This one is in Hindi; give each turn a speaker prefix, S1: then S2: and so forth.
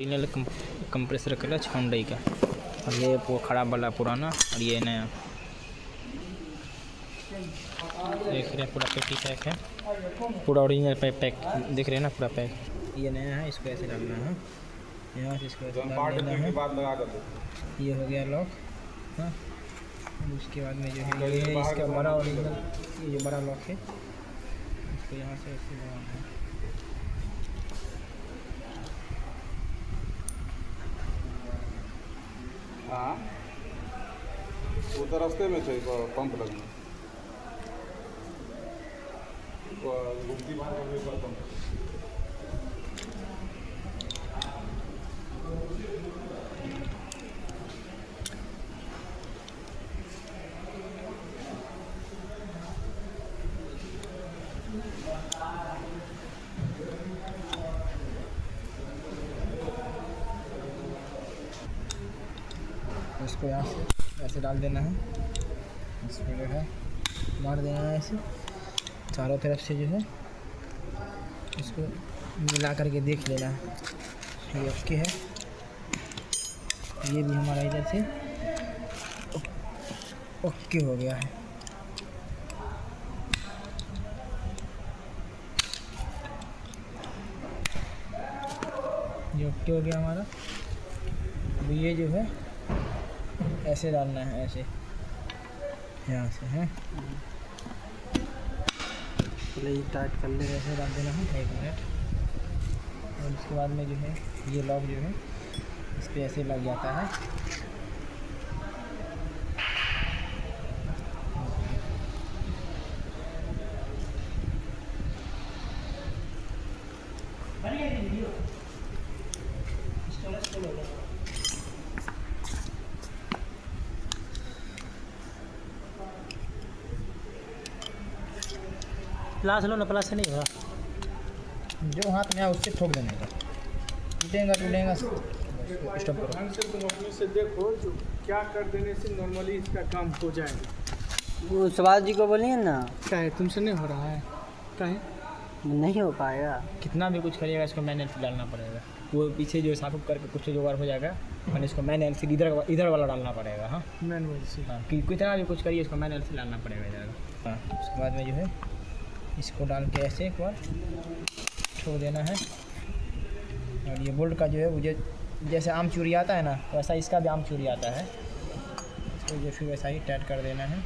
S1: ओरिजिनल कंप्रेसर क्लच होंडई का, और ये खराब वाला पुराना और ये नया। देख रहे हैं पूरा पेटी पैक है, पूरा ओरिजिनल पैक देख रहे हैं ना, पूरा पैक। ये नया है, इसको ऐसे डालना है, यहाँ से इसको ऐसे डाल देना है। ये हो गया लॉक। हाँ, उसके बाद में जो है ये इसका बड़ा ओरिजिनल, ये जो बड़ा लॉक है इसको यहाँ से ऐसे लगाना है।
S2: हाँ, वो तो रास्ते में थे पंप लगना, घूमती पंप।
S1: इसको यहाँ से ऐसे डाल देना है, इसको जो है मार देना है ऐसे चारों तरफ से, जो है इसको मिला करके देख लेना है। ये ओके है, ये भी हमारा इधर से ओके हो गया है। ये ओके हो गया हमारा। अब ये जो है ऐसे डालना है, ऐसे यहाँ से है, पहले ये टाइट कर ले, ऐसे डाल देना है 1 मिनट। और उसके बाद में जो है ये लॉक जो है इस पर ऐसे लग जाता है। प्लास लो ना, प्लास से नहीं होगा, जो हाथ में आया उससे ठोक देने का, टूटेगा स्टॉप करो।
S3: तुम अपने से देखो, जो क्या कर देने से नॉर्मली इसका काम हो जाएगा।
S4: वो सवाल जी को बोलिए ना,
S3: क्या है तुमसे नहीं हो रहा है, क्या है
S4: नहीं हो पाएगा।
S1: कितना भी कुछ करिएगा इसको मैनुअल से डालना पड़ेगा। वो पीछे जो साफ करके कुछ जुगाड़ हो जाएगा, मैंने इसको मैनुअल से इधर वाला डालना पड़ेगा। हाँ
S3: मैनुअल से।
S1: हाँ, कि कितना भी कुछ करिए इसको मैनुअल से डालना पड़ेगा इधर। हाँ, उसके बाद में जो है इसको डाल के ऐसे एक बार छोड़ देना है। और ये बोल्ट का जो है मुझे जैसे आम चूड़ी आता है ना, वैसा इसका भी आम चूड़ी आता है, इसको जो फिर वैसा ही टाइट कर देना है।